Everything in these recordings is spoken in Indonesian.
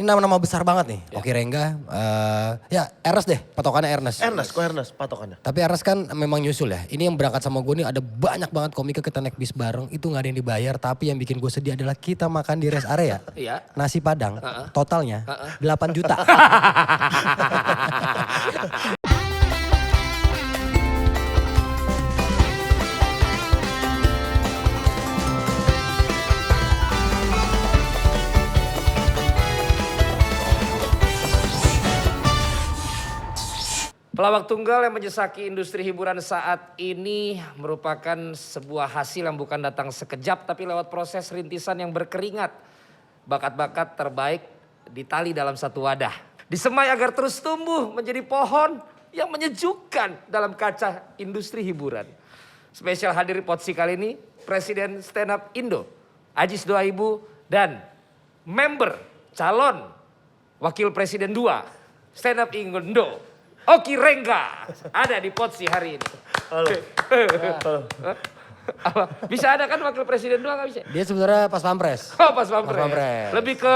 Ini nama-nama besar banget nih. Oki Rengga, ya Ernest deh, patokannya Ernest. Ernest patokannya. Tapi Ernest kan memang nyusul ya. Ini yang berangkat sama gue nih ada banyak banget komika kita naik bis bareng. Itu gak ada yang dibayar, tapi yang bikin gue sedih adalah kita makan di rest area. Iya. Nasi Padang, totalnya 8 juta. Pelawak tunggal yang menyesaki industri hiburan saat ini merupakan sebuah hasil yang bukan datang sekejap tapi lewat proses rintisan yang berkeringat. Bakat-bakat terbaik ditali dalam satu wadah. Disemai agar terus tumbuh menjadi pohon yang menyejukkan dalam kaca industri hiburan. Spesial hadir di Potsi kali ini Presiden Stand Up Indo, Ajis Doaibu dan member calon Wakil Presiden 2 Stand Up Indo. Oki Rengga ada di Potsi hari ini. Halo. Bisa ada kan Wakil Presiden 2 gak bisa? Dia sebenarnya pas pampres. Oh pas pampres. Lebih ke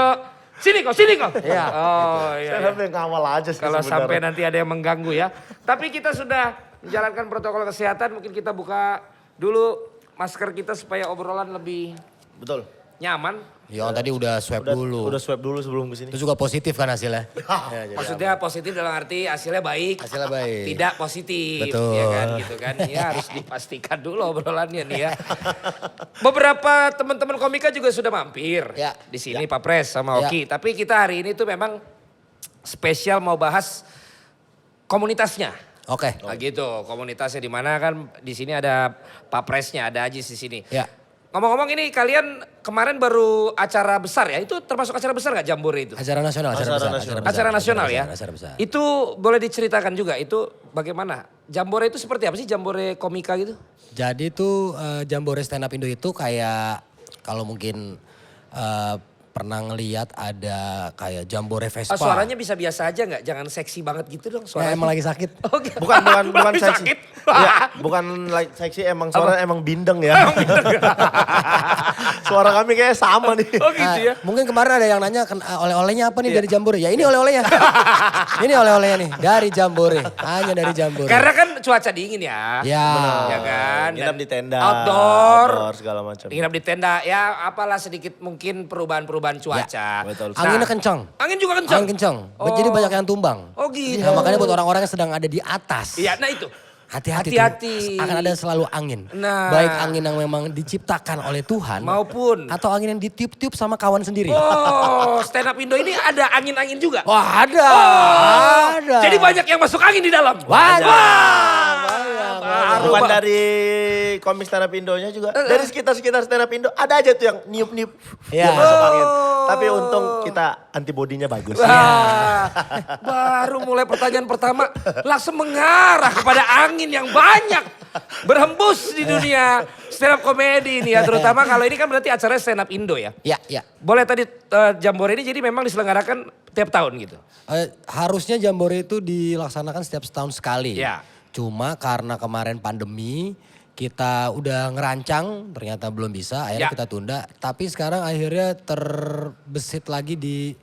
sini kok. Iya. Oh iya. Saya yang ngawal aja sih Kalau sebenarnya. sampai nanti ada yang mengganggu ya. Tapi kita sudah menjalankan protokol kesehatan. Mungkin kita buka dulu masker kita supaya obrolan lebih Betul. nyaman. Ya tadi udah swab dulu. Udah swab dulu sebelum kesini. Itu juga positif kan hasilnya. Maksudnya positif dalam arti hasilnya baik. Hasilnya baik. Tidak positif. Betul. Ya kan gitu kan. Ya harus dipastikan dulu obrolannya nih ya. Beberapa teman-teman komika juga sudah mampir. Ya. Di sini Pak Pres sama Ya. Oki. Tapi kita hari ini tuh memang spesial mau bahas komunitasnya. Oke. Nah gitu, komunitasnya di mana kan di sini ada Pak Presnya, ada Ajis di sini. Ya. Ngomong-ngomong ini kalian kemarin baru acara besar ya? Itu termasuk acara besar gak Jambore itu? Acara nasional, Acara nasional ya? Acara besar. Itu boleh diceritakan juga, itu bagaimana? Jambore itu seperti apa sih Jambore komika gitu? Jadi tuh Jambore Stand Up Indo itu kayak kalau mungkin pernah ngeliat ada kayak Jambore Vespa. Suaranya bisa biasa aja gak? Jangan seksi banget gitu dong Ya, suaranya. emang lagi sakit. Oh, gitu. Bukan Lagi seksi. sakit. Ya, bukan seksi emang suara emang bindeng ya. Suara kami kayak sama nih. Oh gitu ya? Mungkin kemarin ada yang nanya oleh-olehnya apa nih dari Jambore. Ya ini oleh-olehnya. Ini oleh-olehnya nih dari Jambore. Hanya dari Jambore. Karena kan cuaca dingin ya. Ya. Ya kan? Nginap Dan di tenda. Outdoor. Segala macam. Nginap di tenda, ya apalah sedikit mungkin perubahan cuaca. betul. Anginnya kencang. Angin juga kencang? Angin kencang. Oh. Jadi banyak yang tumbang. Oh gitu. Nah, makanya buat orang-orang yang sedang ada di atas. Iya, nah itu. Hati-hati Hati-hati. tuh. Akan ada selalu angin. Nah. Baik angin yang memang diciptakan oleh Tuhan. Maupun. Atau angin yang ditiup-tiup sama kawan sendiri. Oh, Stand Up Indo ini ada angin-angin juga? Wah ada. Oh, Ada. jadi banyak yang masuk angin di dalam? Banyak. Baru, Bukan Bang. dari komik stand up Indonya juga. Dari sekitar stand up Indo ada aja tuh yang niup-niup. Iya. Biar masuk angin. Tapi untung kita antibodinya bagus. Wah, baru mulai pertanyaan pertama langsung mengarah kepada angin yang banyak berhembus di dunia stand up komedi ini ya. Terutama kalau ini kan berarti acara stand up Indo ya. Ya, ya. Boleh tadi Jambore ini jadi memang diselenggarakan tiap tahun gitu? Harusnya Jambore itu dilaksanakan setiap setahun sekali. Ya. Cuma karena kemarin pandemi kita udah ngerancang ternyata belum bisa akhirnya Ya. kita tunda. Tapi sekarang akhirnya terbesit lagi di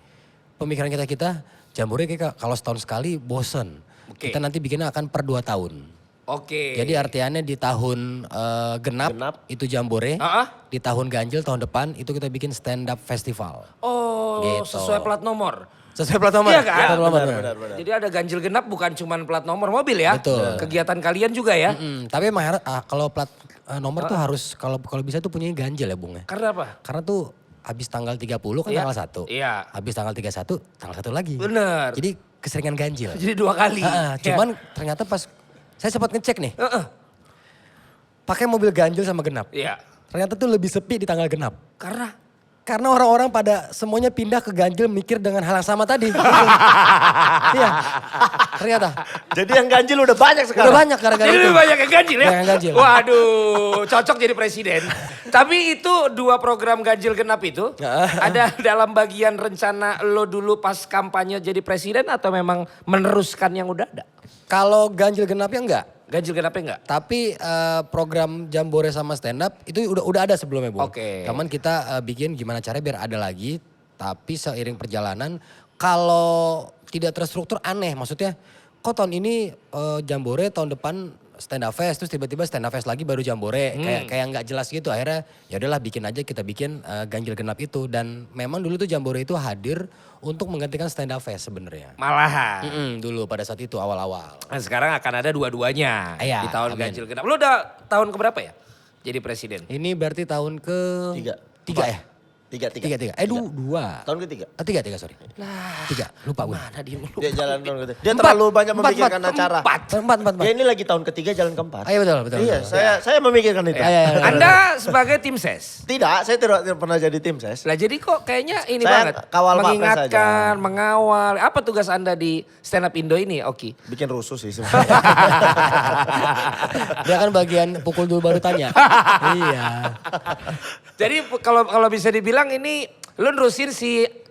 pemikiran kita Jambore kayak kalau setahun sekali bosen. Oke. Kita nanti bikinnya akan per 2 tahun. Oke. Jadi artiannya di tahun genap itu Jambore. Di tahun ganjil tahun depan itu kita bikin stand up festival. Oh, Gitu. sesuai plat nomor. Sesuai plat nomor. Iya kan? Plat nomor, Benar. Jadi ada ganjil genap bukan cuma plat nomor mobil ya. Betul. Kegiatan kalian juga ya. Tapi emang kalau plat nomor tuh harus kalau bisa tuh punya ganjil ya Bung ya. Karena apa? Karena tuh habis tanggal 30 kan Iya. tanggal 1. Iya. Habis tanggal 31 tanggal 1 lagi. Bener. Jadi keseringan ganjil. Jadi 2 kali. Cuman ternyata pas saya sempat ngecek nih. Pakai mobil ganjil sama genap. Iya. Ternyata tuh lebih sepi di tanggal genap. Karena orang-orang pada semuanya pindah ke ganjil mikir dengan hal yang sama tadi. Iya. Ternyata. Jadi yang ganjil udah banyak sekarang. Udah banyak gara-gara jadi itu. lebih banyak yang ganjil ya? Banyak yang ganjil. Waduh, cocok jadi presiden. Tapi itu 2 program ganjil genap itu ada dalam bagian rencana lo dulu pas kampanye jadi presiden atau memang meneruskan yang udah ada? Kalau ganjil genapnya enggak. Ganjil genapnya enggak? Tapi program Jambore sama stand up itu udah ada sebelumnya Bu. Oke. Cuman kita bikin gimana caranya biar ada lagi. Tapi seiring perjalanan kalau tidak terstruktur aneh. Maksudnya kok tahun ini Jambore, tahun depan stand up fest, terus tiba-tiba stand up fest lagi baru Jambore. Kayak nggak jelas gitu. Akhirnya ya udahlah bikin aja, kita bikin ganjil genap itu. Dan memang dulu tuh Jambore itu hadir untuk menggantikan stand up fest sebenarnya. Malahan. Dulu pada saat itu awal-awal. Nah, sekarang akan ada dua-duanya Iya, di tahun amin. ganjil genap. Lu udah tahun keberapa ya jadi presiden? Ini berarti tahun ke tiga ya? Tiga. Dua. Tahun ketiga. Tiga, sorry. Tiga, lupa gue. Mana dia? Dia jalan tahun ketiga. Dia terlalu banyak memikirkan acara. Empat. Ya ini lagi tahun ketiga jalan keempat. Ayo betul. Iya, saya memikirkan itu. Ayo. Anda sebagai tim ses. Tidak, saya tidak pernah jadi tim ses. Lah jadi kok kayaknya ini Saya banget. kawal Pak Pres mengingatkan, aja. mengawal. Apa tugas Anda di Stand Up Indo ini, Oki? Bikin rusuh sih sebenarnya. Dia kan bagian pukul dulu baru tanya. Iya. Jadi kalau bisa dibilang ini lu nerusin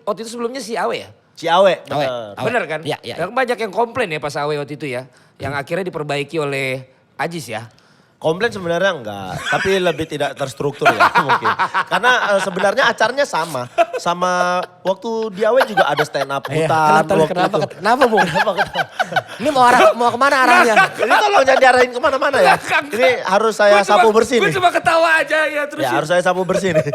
waktu itu sebelumnya si Awe ya? Ciawe, Awe. bener. Bener kan? Iya. Dan banyak yang komplain ya pas Awe waktu itu ya. Yang akhirnya diperbaiki oleh Ajis ya. Komplain sebenarnya enggak, tapi lebih tidak terstruktur ya mungkin. Karena sebenarnya acaranya sama waktu di Awe juga ada stand up hutan waktu itu. Kenapa Bung? Ini mau kemana arahnya? Ini tolong jangan diarahin kemana-mana ya. Ini harus saya sapu bersih Gue nih. cuma ketawa aja ya terus. Ya harus saya sapu bersih nih.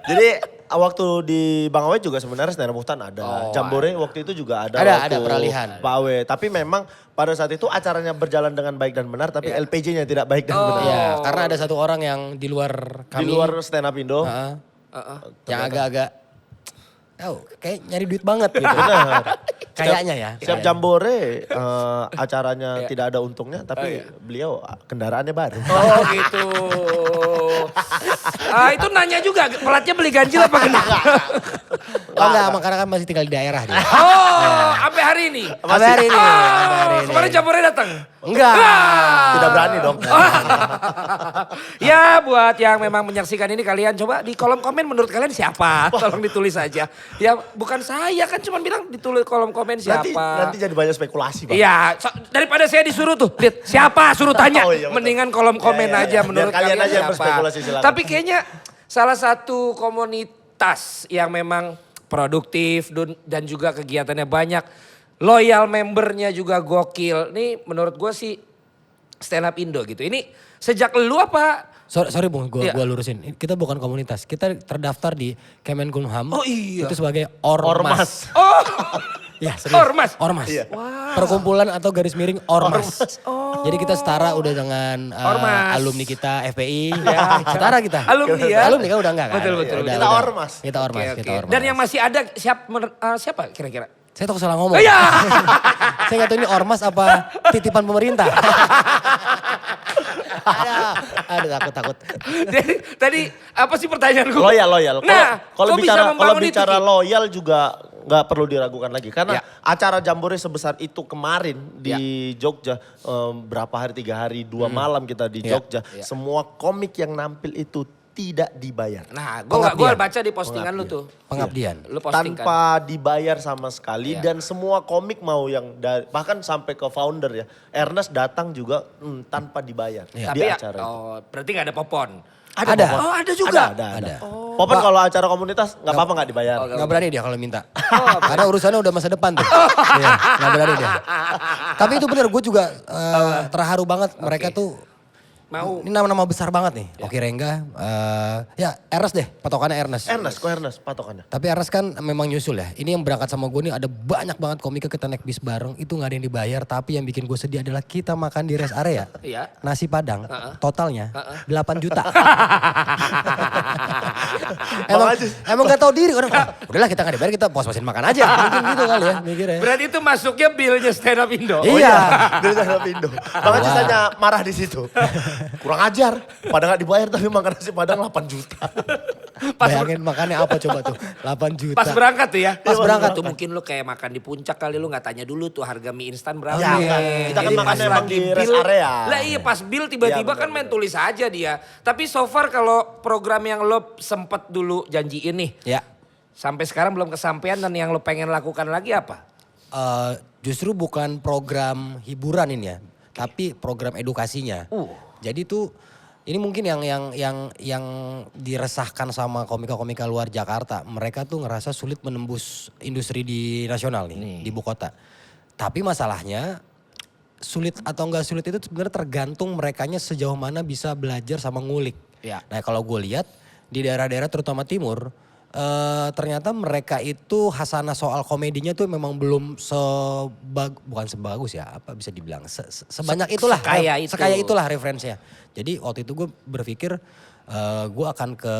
Jadi waktu di Bang Awe juga sebenarnya stand up hutan ada. Jambore waktu itu juga ada. Ada waktu peralihan. Pak Awe. Tapi memang pada saat itu acaranya berjalan dengan baik dan benar. Tapi LPJ-nya tidak baik dan benar. Iya, karena ada satu orang yang di luar kami. Di luar stand up Indo. Yang agak-agak, kayak nyari duit banget gitu. Kayaknya ya. Siap Jambore acaranya tidak ada untungnya. Tapi beliau kendaraannya baru. Oh gitu. Itu nanya juga, pelatnya beli ganjil apa enggak? Oh enggak, karena kan masih tinggal di daerah dia. Oh, sampai hari ini. Sampai hari ini. Sampai hari ini. Kemarin Jambore datang. Enggak. Tidak berani dong. Ya buat yang memang menyaksikan ini kalian coba di kolom komen menurut kalian siapa? Tolong ditulis aja. Ya bukan saya kan cuma bilang ditulis kolom komen siapa. Nanti jadi banyak spekulasi Bang. Iya, daripada saya disuruh tuh, lihat siapa suruh tanya. Oh, iya, betul. Mendingan kolom komen Ya, aja biar menurut kalian kalian aja yang siapa. berspekulasi, silakan. Tapi kayaknya salah satu komunitas yang memang produktif dan juga kegiatannya banyak. Loyal membernya juga gokil. Ini menurut gue sih Stand Up Indo gitu. Ini sejak lu apa? Sorry Bung, gua Iya. lurusin. Kita bukan komunitas, kita terdaftar di Kemenkumham. Oh iya. Itu sebagai Ormas. Oh, Ya, serius. Ormas. Iya. Perkumpulan atau garis miring Ormas. Jadi kita setara udah dengan Ormas. alumni kita FPI. Ya. Setara kita. Alumni ya. Alumni kan udah enggak kan? Betul, betul. Udah, Kita udah. Ormas. Kita Ormas, Oke, kita oke. Ormas. Dan yang masih ada siapa kira-kira? Saya takut salah ngomong. Iya. Saya nggak tahu ini Ormas apa titipan pemerintah. Aduh takut. Jadi, tadi apa sih pertanyaan gue? Loyal. Nah, kalau kok bisa bicara membangun itu, bicara Ki? loyal juga nggak perlu diragukan lagi karena Ya. acara Jambore sebesar itu kemarin di Jogja berapa hari 3 hari 2 malam kita di Ya. Jogja semua komik yang nampil itu tidak dibayar Nah, gue Pengabdian. baca di postingan lu tuh. Pengabdian. Lu posting kan. tanpa dibayar sama sekali Iya. dan semua komik mau yang bahkan sampai ke founder ya Ernest datang juga tanpa dibayar Iya. Tapi di ya, acara itu. berarti gak ada popon. Ada. Popon. Oh, ada juga? Ada. Popon kalau acara komunitas nggak apa-apa nggak dibayar. Nggak berani dia kalau minta. Karena urusannya udah masa depan tuh. Iya, nggak berani dia. Tapi itu bener, gue juga terharu banget. Mereka tuh Mau. ini nama-nama besar banget nih. Oki Rengga, ya Ernest deh, patokannya Ernest. Ernest patokannya. Tapi Ernest kan memang nyusul ya. Ini yang berangkat sama gue nih ada banyak banget komika kita naik bis bareng. Itu gak ada yang dibayar. Tapi yang bikin gue sedih adalah kita makan di rest area. Iya. Nasi padang totalnya 8 juta. emang gak tahu diri orang. Udahlah kita gak dibayar, kita pos-posin makan aja. Mungkin gitu kali ya mikirnya. Berarti itu masuknya billnya Stand Up Indo. Iya. Dari Stand Up Indo. Bang Ajis hanya marah di situ. Kurang ajar. Padahal gak dibayar tapi makan nasi padang 8 juta. Bayangin makannya apa coba tuh. 8 juta. Pas berangkat tuh ya. Pas berangkat. Tuh mungkin lu kayak makan di puncak kali lu gak tanya dulu tuh harga mie instan berapa. Ya, Iya. kita kan Jadi makan pas emang lagi di rest bill, area. Lah iya pas bill tiba-tiba Iya, kan main tulis aja dia. Tapi so far kalau program yang lo sempet dulu janjiin nih. Ya. Sampai sekarang belum kesampaian dan yang lo pengen lakukan lagi apa? Justru bukan program hiburan ini ya. Tapi program edukasinya. Jadi tuh Ini mungkin yang diresahkan sama komika-komika luar Jakarta. Mereka tuh ngerasa sulit menembus industri di nasional nih, di ibu kota. Tapi masalahnya sulit atau enggak sulit itu sebenarnya tergantung merekanya sejauh mana bisa belajar sama ngulik. Ya. Nah kalau gue lihat di daerah-daerah terutama timur, ternyata mereka itu hasanah soal komedinya tuh memang belum bukan sebagus ya, apa bisa dibilang sebanyak itulah, sekaya itulah referensinya. Jadi waktu itu gue berpikir gue akan ke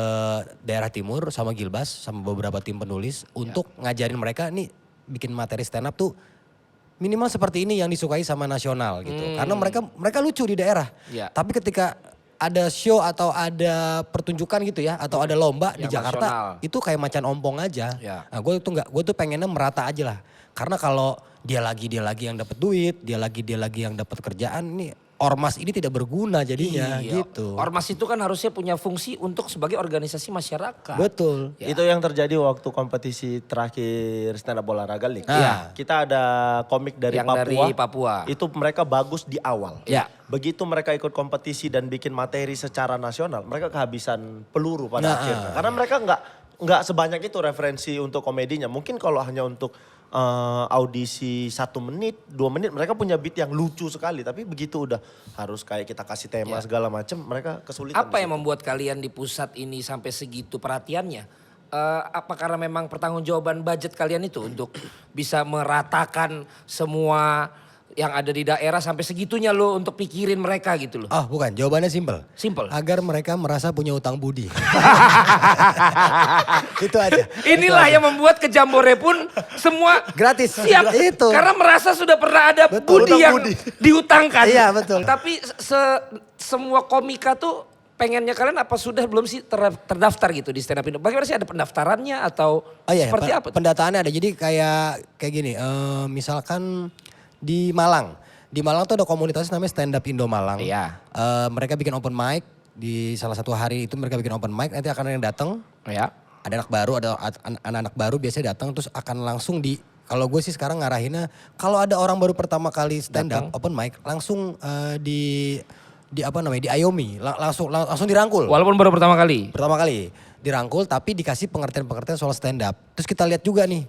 daerah timur sama Gilbas sama beberapa tim penulis untuk ngajarin mereka nih bikin materi stand up tuh minimal seperti ini yang disukai sama nasional gitu. Karena mereka lucu di daerah. Ya. Tapi ketika ada show atau ada pertunjukan gitu ya atau ada lomba di Yang Jakarta nasional. itu kayak macan ompong aja. Ya. Nah, gue tuh pengennya merata aja lah. Karena kalau dia lagi yang dapat duit, dia lagi yang dapat kerjaan, nih ormas ini tidak berguna jadinya Iya. gitu. Ormas itu kan harusnya punya fungsi untuk sebagai organisasi masyarakat. Betul. Ya. Itu yang terjadi waktu kompetisi terakhir stand up olahraga league. Iya. Kita ada komik dari Yang Papua. dari Papua. Itu mereka bagus di awal. Ya. Begitu mereka ikut kompetisi dan bikin materi secara nasional, mereka kehabisan peluru pada akhirnya. Karena mereka nggak sebanyak itu referensi untuk komedinya. Mungkin kalau hanya untuk audisi 1 menit, 2 menit, mereka punya beat yang lucu sekali. Tapi begitu udah harus kayak kita kasih tema segala macam, mereka kesulitan. Apa yang membuat kalian di pusat ini sampai segitu perhatiannya? Apa karena memang pertanggungjawaban budget kalian itu untuk bisa meratakan semua yang ada di daerah sampai segitunya lo untuk pikirin mereka gitu loh? Oh bukan, jawabannya simpel. Simpel. Agar mereka merasa punya utang budi. Itu aja. Inilah yang membuat ke Jambore pun semua Gratis. siap. Itu. Karena merasa sudah pernah ada Betul. budi Utang yang budi. diutangkan. Iya, betul. Tapi semua komika tuh pengennya kalian apa sudah belum sih terdaftar gitu di stand up Indo? Bagaimana sih, ada pendaftarannya atau Oh iya, seperti apa? pendataannya ada. Jadi kayak gini, misalkan di Malang. Di Malang tuh ada komunitas namanya Stand Up Indo Malang. Iya. Mereka bikin open mic. Di salah satu hari itu mereka bikin open mic. Nanti akan ada yang datang. Ya. Ada anak baru, ada anak-anak baru biasanya datang. Terus akan langsung kalau gue sih sekarang ngarahinnya. Kalau ada orang baru pertama kali stand up open mic. Langsung diayomi. Langsung dirangkul. Walaupun baru pertama kali. Pertama kali dirangkul tapi dikasih pengertian-pengertian soal stand up. Terus kita lihat juga nih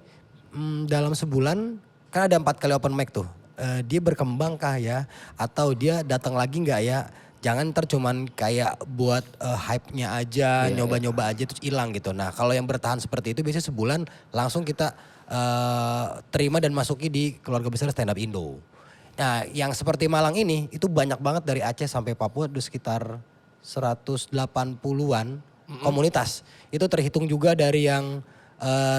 dalam sebulan kan ada 4 kali open mic tuh. Dia berkembang kah ya atau dia datang lagi nggak ya? Jangan ntar cuman kayak buat hype-nya aja, nyoba-nyoba aja terus hilang gitu. Nah kalau yang bertahan seperti itu biasanya sebulan langsung kita terima dan masuki di keluarga besar stand up Indo. Nah yang seperti Malang ini itu banyak banget dari Aceh sampai Papua ada sekitar 180-an komunitas. Itu terhitung juga dari yang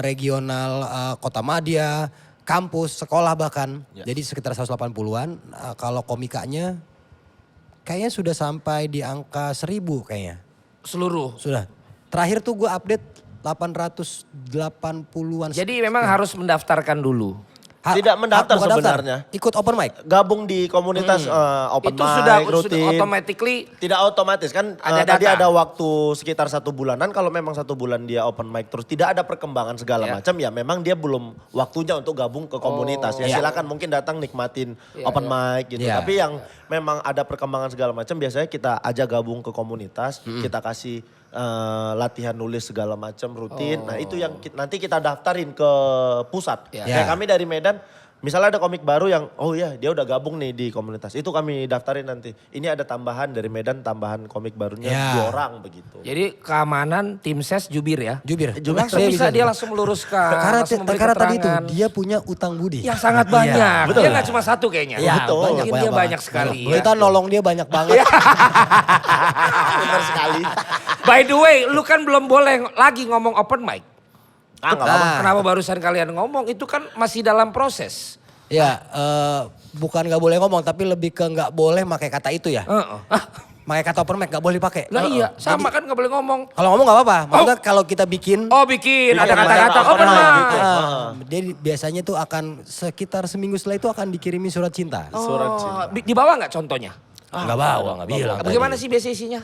regional Kota Madya, kampus, sekolah bahkan. Jadi sekitar 180-an. Kalau komikanya kayaknya sudah sampai di angka 1000 kayaknya. Seluruh. Sudah. Terakhir tuh gue update 880-an. Jadi memang harus mendaftarkan dulu. Tidak mendaftar bukan sebenarnya. Ikut open mic. Gabung di komunitas open Itu mic sudah rutin. automatically. Tidak otomatis kan Ada tadi data. ada waktu sekitar 1 bulanan. Kalau memang 1 bulan dia open mic terus tidak ada perkembangan segala macam ya memang dia belum waktunya untuk gabung ke komunitas. Ya silakan mungkin datang nikmatin open mic gitu. Iya. Tapi yang memang ada perkembangan segala macam biasanya kita ajak gabung ke komunitas, kita kasih latihan nulis segala macam rutin. Nah itu yang nanti kita daftarin ke pusat. Ya. Kayak kami dari Medan. Misalnya ada komik baru yang, oh ya dia udah gabung nih di komunitas. Itu kami daftarin nanti. Ini ada tambahan dari Medan, tambahan komik barunya Ya. 2 orang begitu. Jadi keamanan tim ses jubir ya. Jubir. Langsung bisa dia langsung meluruskan. langsung memberi Karena tadi itu keterangan. dia punya utang budi. Yang sangat banyak. betul. Dia gak cuma satu kayaknya. Iya, Betul. Mungkin dia banyak sekali. Ya. Kita nolong dia banyak banget. Benar sekali. By the way, lu kan belum boleh lagi ngomong open mic. Ah, nggak apa-apa. Kenapa barusan kalian ngomong? Itu kan masih dalam proses. Ya, bukan nggak boleh ngomong, tapi lebih ke nggak boleh pakai kata itu ya. Pakai kata open mic nggak boleh pakai. Lah iya, sama kan gak boleh ngomong. Kalau ngomong nggak apa-apa. Maksudnya kalau kita bikin, Oh bikin, ada Bikin kata-kata open open mic mic. gitu. dia biasanya tuh akan sekitar seminggu setelah itu akan dikirimi surat cinta. Oh, di bawah gak contohnya? Nggak bawa, nggak bilang. Bagaimana sih biasa isinya?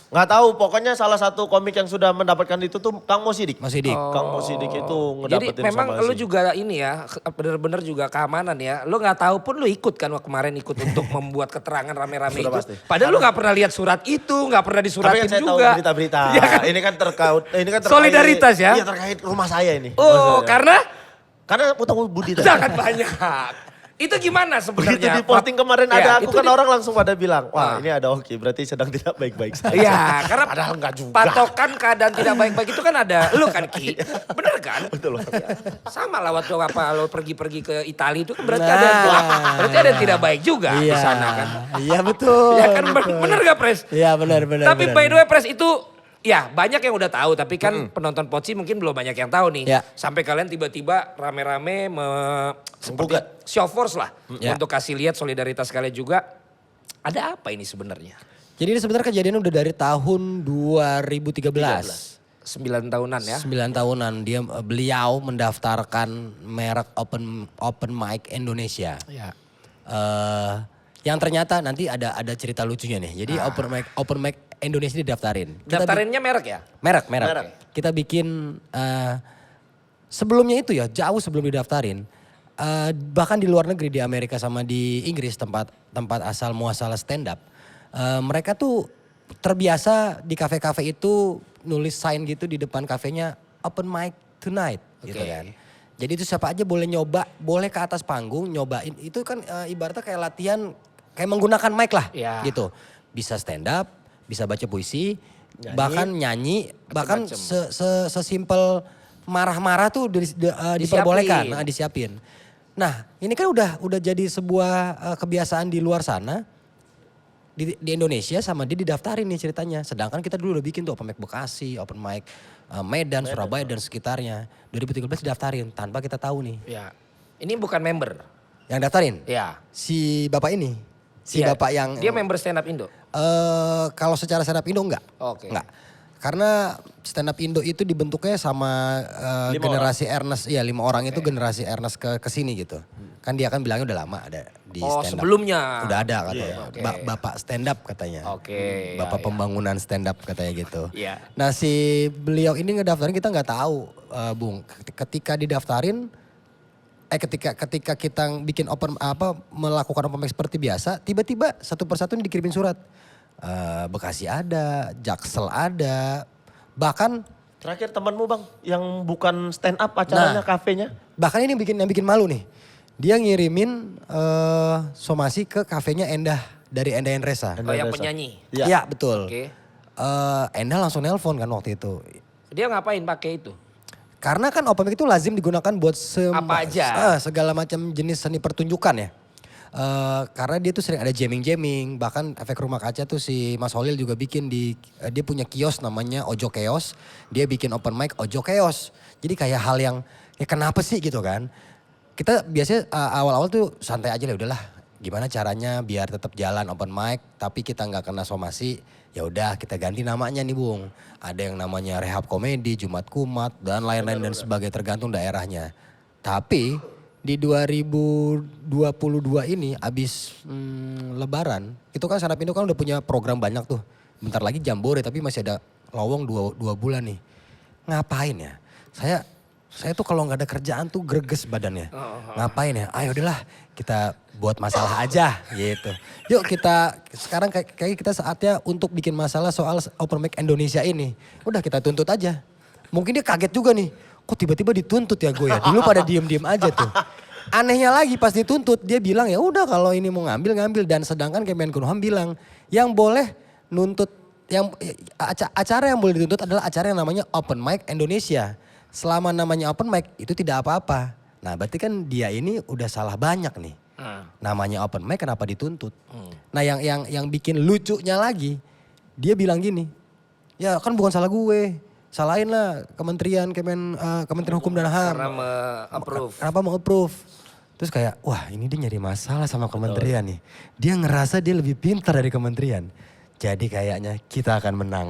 Nggak tahu, pokoknya salah satu komik yang sudah mendapatkan itu tuh Kang Mo Sidik. Mas Sidik. Kang Mo Sidik itu Jadi ngedapetin memang sama lu si- juga ini ya, bener-bener juga keamanan ya. Lu nggak tahu pun lu ikut kan kemarin ikut untuk membuat keterangan rame-rame Sudah itu. pasti. Padahal lu nggak pernah lihat surat itu, nggak pernah Tapi disuratin kan saya tahu juga. berita-berita. Iya kan? Ini kan terkait Solidaritas ya? Iya, terkait rumah saya ini. Oh, Maksudnya. karena utang budi tadi. jangan banyak. Itu gimana sebenarnya? Begitu di posting kemarin Ya, ada itu aku kan orang langsung pada bilang, Ah. wah ini ada Oki berarti sedang tidak baik-baik saja. Iya, karena Padahal enggak juga. patokan keadaan tidak baik-baik itu kan ada lu kan Ki. Bener kan? Betul loh. Sama lah waktu apa lo pergi-pergi ke Italia itu kan berarti Nah. berarti ada yang tidak baik juga di sana kan. Iya betul. Ya kan betul. bener gak Pres? Iya benar. Tapi by the way Pres itu ya banyak yang udah tahu tapi kan penonton Poci mungkin belum banyak yang tahu nih. Ya. Sampai kalian tiba-tiba rame-rame seperti Menggugat. show force lah Ya. untuk kasih lihat solidaritas kalian juga. Ada apa ini sebenarnya? Jadi ini sebenarnya kejadian udah dari tahun 2013. 9 tahunan ya. 9 tahunan beliau mendaftarkan merek open mic Indonesia. Ya. Yang ternyata nanti ada cerita lucunya nih. Jadi open mic Indonesia didaftarin. Daftarinnya merek ya? Merek. Merek. Kita bikin sebelumnya itu ya, jauh sebelum didaftarin. Bahkan di luar negeri, di Amerika sama di Inggris tempat asal muasal stand up. Mereka tuh terbiasa di kafe-kafe itu nulis sign gitu di depan kafenya open mic tonight gitu Oke. kan. Jadi itu siapa aja boleh nyoba, boleh ke atas panggung nyobain. Itu kan ibaratnya kayak latihan, kayak menggunakan mic lah Ya. gitu. Bisa stand up, bisa baca puisi, bahkan nyanyi, bahkan sesimpel marah-marah tuh diperbolehkan, disiapin. Nah, ini kan udah jadi sebuah kebiasaan di luar sana. Di Indonesia sama dia didaftarin nih ceritanya. Sedangkan kita dulu udah bikin tuh open mic Bekasi, open mic Medan, Surabaya dan sekitarnya. 2013 didaftarin tanpa kita tahu nih. Ya. Ini bukan member. Yang daftarin Ya. si bapak ini. Si Iya. bapak yang Dia member stand up Indo. kalau secara stand up Indo enggak. Oke. Enggak. Karena stand up Indo itu dibentuknya sama 5 generasi Ernest. Iya 5 orang itu generasi Ernest ke sini gitu. Kan dia kan bilangnya udah lama ada di Oh, stand up. sebelumnya. Udah ada katanya. Iya, oke. Bapak stand up katanya. Oke, Bapak ya, ya. pembangunan stand up katanya gitu. Iya. Nah si beliau ini ngedaftarin kita nggak tahu Bung. Ketika didaftarin ketika kita bikin melakukan open mic seperti biasa, tiba-tiba satu persatu ini dikirimin surat. Bekasi ada, Jaksel ada, bahkan Terakhir temanmu Bang yang bukan stand up acaranya kafenya. bahkan ini yang bikin malu nih. Dia ngirimin somasi ke kafenya Endah dari Endah Endresa. Oh, yang penyanyi. Iya. Iya betul. Oke. Endah langsung nelpon kan waktu itu. Dia ngapain pakai itu? Karena kan open mic itu lazim digunakan buat Apa aja? segala macam jenis seni pertunjukan ya. Karena dia tuh sering ada jamming-jamming, bahkan efek rumah kaca tuh si Mas Holil juga bikin dia punya kios namanya Ojo Keos, dia bikin open mic Ojo Keos. Jadi kayak hal yang ya kenapa sih gitu kan. Kita biasanya awal-awal tuh santai aja lah udahlah. Gimana caranya biar tetap jalan open mic tapi kita nggak kena somasi. Ya udah kita ganti namanya nih Bung. Ada yang namanya Rehab Komedi, Jumat Kumat dan lain-lain dan sebagainya tergantung daerahnya. Tapi di 2022 ini abis lebaran, itu kan Stand Up Indo kan udah punya program banyak tuh. Bentar lagi Jambore tapi masih ada lowong 2 bulan nih. Ngapain ya? Saya tuh kalau nggak ada kerjaan tuh greges badannya. Ngapain ya? Ayo udahlah kita buat masalah aja gitu. Yuk sekarang kayak kita saatnya untuk bikin masalah soal open mic Indonesia ini. Udah kita tuntut aja. Mungkin dia kaget juga nih. Kok tiba-tiba dituntut ya gue ya? Dulu pada diem-diem aja tuh. Anehnya lagi pas dituntut dia bilang ya udah kalau ini mau ngambil. Dan sedangkan Kemenkumham bilang yang boleh nuntut, acara yang boleh dituntut adalah acara yang namanya Open Mic Indonesia. Selama namanya Open Mic itu tidak apa-apa. Nah berarti kan dia ini udah salah banyak nih. Namanya Open Mic kenapa dituntut? Nah yang bikin lucunya lagi dia bilang gini. Ya kan bukan salah gue. Salahin lah Kementerian Hukum dan HAM. Karena me-approve. Kenapa mau approve? Terus kayak wah ini dia nyari masalah sama kementerian nih. Dia ngerasa dia lebih pintar dari kementerian. Jadi kayaknya kita akan menang.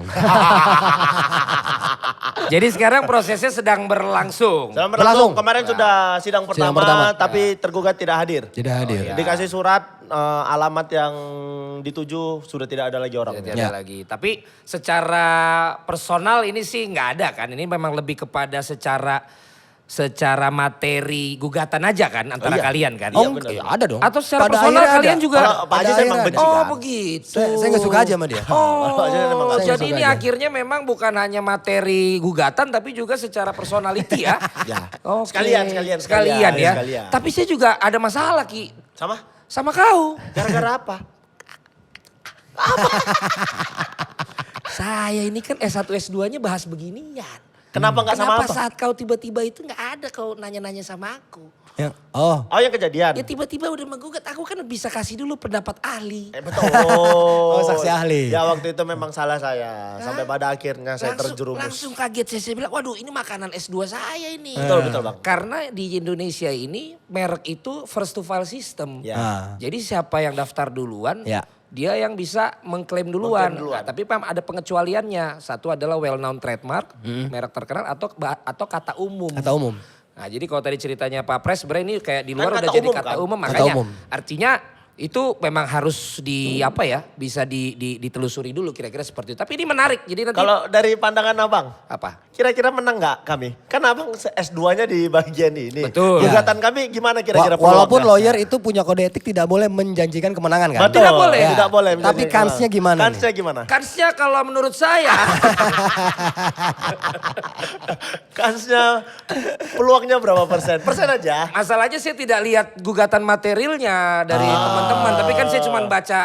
Jadi sekarang prosesnya sedang berlangsung. Berlangsung. Kemarin sudah sidang pertama, pertama. tapi tergugat tidak hadir. Tidak hadir. Oh, iya. Dikasih surat alamat yang dituju sudah tidak ada lagi orang. Tidak ada lagi. Tapi secara personal ini sih nggak ada kan. Ini memang lebih kepada secara materi gugatan aja kan antara kalian kan. Oh, benar. iya, ada dong. Atau secara Pada personal akhirnya kalian ada. juga. Kalau Pak Haji saya memang benci Oh kan. begitu. Saya nggak suka aja sama dia. Pak Haji memang Oh, nggak jadi suka ini aja. akhirnya memang bukan hanya materi gugatan tapi juga secara personality ya. Ya. Oke. Sekalian ya. sekalian. Tapi saya juga ada masalah Ki Sama? kau. Gara-gara apa? Saya ini kan S1 S2-nya bahas beginian. Kenapa nggak sama Kenapa apa? saat kau tiba-tiba itu nggak ada kau nanya-nanya sama aku? Oh, Oh yang kejadian? Ya tiba-tiba udah menggugat, aku kan bisa kasih dulu pendapat ahli. Betul. Oh, saksi ahli. Ya waktu itu memang salah saya. Sampai pada akhirnya saya terjerumus. Langsung kaget saya bilang, waduh ini makanan S2 saya ini. Betul Bang. Karena di Indonesia ini merek itu first to file system. Ya. Jadi siapa yang daftar duluan, Ya. dia yang bisa mengklaim duluan. Mengklaim duluan. Nah, tapi Pam, ada pengecualiannya. Satu adalah well known trademark, merek terkenal atau kata umum. kata umum. Nah jadi kalau tadi ceritanya Pak Pres sebenarnya ini kayak di luar Kan udah kata jadi umum kata kan? umum Kata makanya umum. artinya itu memang harus bisa ditelusuri dulu kira-kira seperti itu. Tapi ini menarik jadi nanti Kalau dari pandangan abang, apa? kira-kira menang nggak kami? Kan abang S2-nya di bagian ini. Betul. Gugatan kami gimana kira-kira Walaupun peluangnya? lawyer itu punya kode etik tidak boleh menjanjikan kemenangan kan? Betul. Tidak boleh. Ya. Tidak boleh. Tapi kansnya gimana nih? Kansnya gimana? Kansnya kalau menurut saya Kansnya peluangnya berapa persen? Persen aja. masalahnya saya tidak lihat gugatan materialnya dari teman-teman. Tapi kan saya cuma baca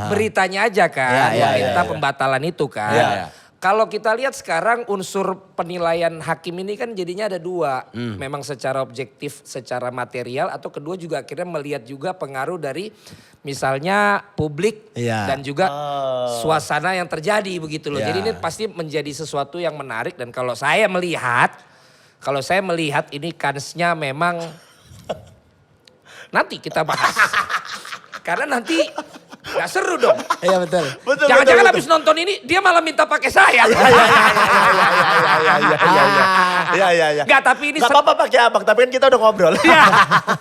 beritanya aja kan. Ya, ya, Meminta ya. pembatalan itu kan. Ya, ya. Kalau kita lihat sekarang unsur penilaian hakim ini kan jadinya ada dua. Memang secara objektif, secara material. Atau kedua juga akhirnya melihat juga pengaruh dari misalnya publik Iya. dan juga suasana yang terjadi begitu loh. Ya. Jadi ini pasti menjadi sesuatu yang menarik. Dan kalau saya melihat ini kansnya memang nanti kita bahas. Karena nanti gak seru dong. Iya betul. Betul. Jangan-jangan habis nonton ini dia malah minta pakai saya. Iya. Gak tapi ini Gak apa-apa pakai abang, tapi kan kita udah ngobrol.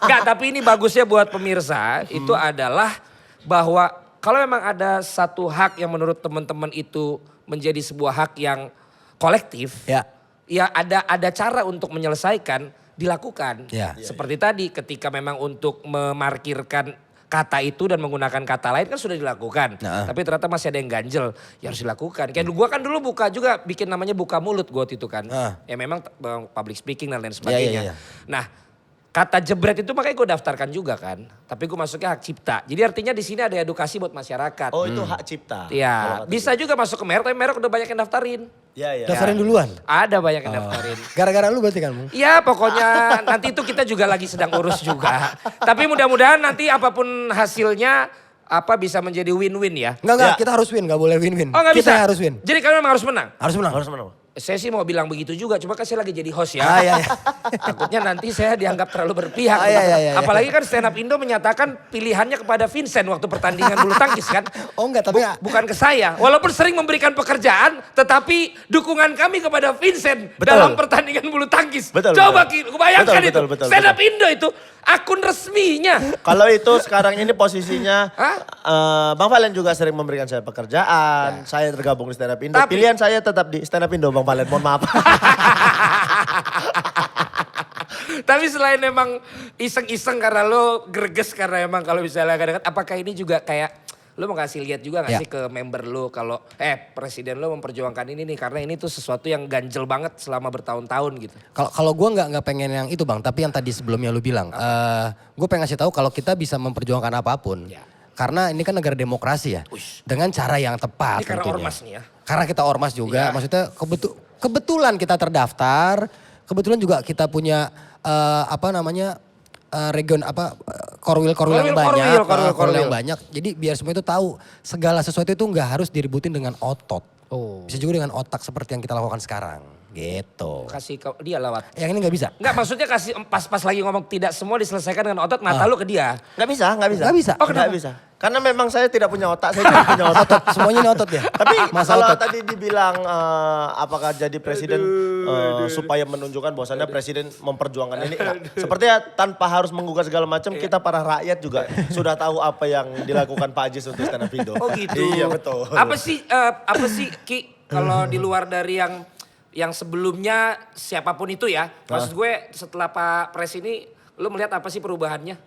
Gak tapi ini bagusnya buat pemirsa itu adalah bahwa kalau memang ada satu hak yang menurut teman-teman itu menjadi sebuah hak yang kolektif. Ya. Ya ada cara untuk menyelesaikan dilakukan. Ya. Seperti tadi ketika memang untuk memarkirkan kata itu dan menggunakan kata lain kan sudah dilakukan. Nah. Tapi ternyata masih ada yang ganjel. Ya harus dilakukan. Kayak gua kan dulu buka juga bikin namanya buka mulut gua waktu itu kan. Ya memang public speaking dan lain sebagainya. Iya. Nah kata jebret itu makanya gue daftarkan juga kan. Tapi gue masuknya hak cipta. Jadi artinya di sini ada edukasi buat masyarakat. Oh itu hak cipta. Iya, bisa juga masuk ke merek, tapi merek udah banyak yang daftarin. Iya. Daftarin duluan. Ada banyak yang daftarin. Gara-gara lu berarti kan, Bung? Iya pokoknya nanti itu kita juga lagi sedang urus juga. Tapi mudah-mudahan nanti apapun hasilnya bisa menjadi win-win ya. Enggak, Ya. kita harus win, gak boleh win-win. Oh nggak Kita bisa? yang harus win. Jadi kalian memang harus menang? Harus menang. Harus menang. Saya sih mau bilang begitu juga, cuma kan saya lagi jadi host ya. Iya. Takutnya nanti saya dianggap terlalu berpihak. Iya. Apalagi kan Stand Up Indo menyatakan pilihannya kepada Vincent waktu pertandingan bulu tangkis kan. Oh enggak, tapi Bukan ke saya. Walaupun sering memberikan pekerjaan, tetapi dukungan kami kepada Vincent Betul. dalam pertandingan bulu tangkis. Betul, Coba betul. bayangkan itu. Betul. Stand Up Indo itu akun resminya. Kalau itu sekarang ini posisinya Hah? Bang Valen juga sering memberikan saya pekerjaan. Saya tergabung di Stand Up Indo. Tapi- Pilihan saya tetap di Stand Up Indo Bang Valen. Mohon maaf. Tapi selain memang iseng-iseng karena lo greges karena emang kalau misalnya kadang-kadang apakah ini juga kayak lo mau kasih lihat juga gak Ya. sih ke member lo kalau presiden lo memperjuangkan ini nih karena ini tuh sesuatu yang ganjel banget selama bertahun-tahun gitu. Kalau gue nggak pengen yang itu Bang, tapi yang tadi sebelumnya lu bilang, gue pengen ngasih tahu kalau kita bisa memperjuangkan apapun, Ya. karena ini kan negara demokrasi ya, Uish. dengan cara yang tepat. Ini karena tentunya. ormas nih ya. Karena kita ormas juga, Ya. maksudnya kebetulan kita terdaftar, kebetulan juga kita punya korwil yang banyak, korwil yang banyak. Jadi biar semua itu tahu segala sesuatu itu nggak harus diributin dengan otot. Bisa juga dengan otak seperti yang kita lakukan sekarang. Gitu. Kasih dia lewat. Yang ini nggak bisa. Enggak maksudnya kasih pas lagi ngomong tidak semua diselesaikan dengan otot mata lu ke dia. Nggak bisa. Nggak bisa. Oh, kenapa? Nggak bisa. Karena memang saya tidak punya otak, saya tidak punya otot. Semuanya ini otot ya. Tapi Masalah kalau otot. tadi dibilang apakah jadi presiden supaya menunjukkan bahwasannya presiden memperjuangkan ini. Nah, sepertinya tanpa harus menggugat segala macam, kita para rakyat juga sudah tahu apa yang dilakukan Pak Ajis untuk stand up Indo. Oh gitu. Iya betul. Apa sih Ki kalau di luar dari yang sebelumnya siapapun itu ya. Maksud gue setelah Pak Pres ini lu melihat apa sih perubahannya?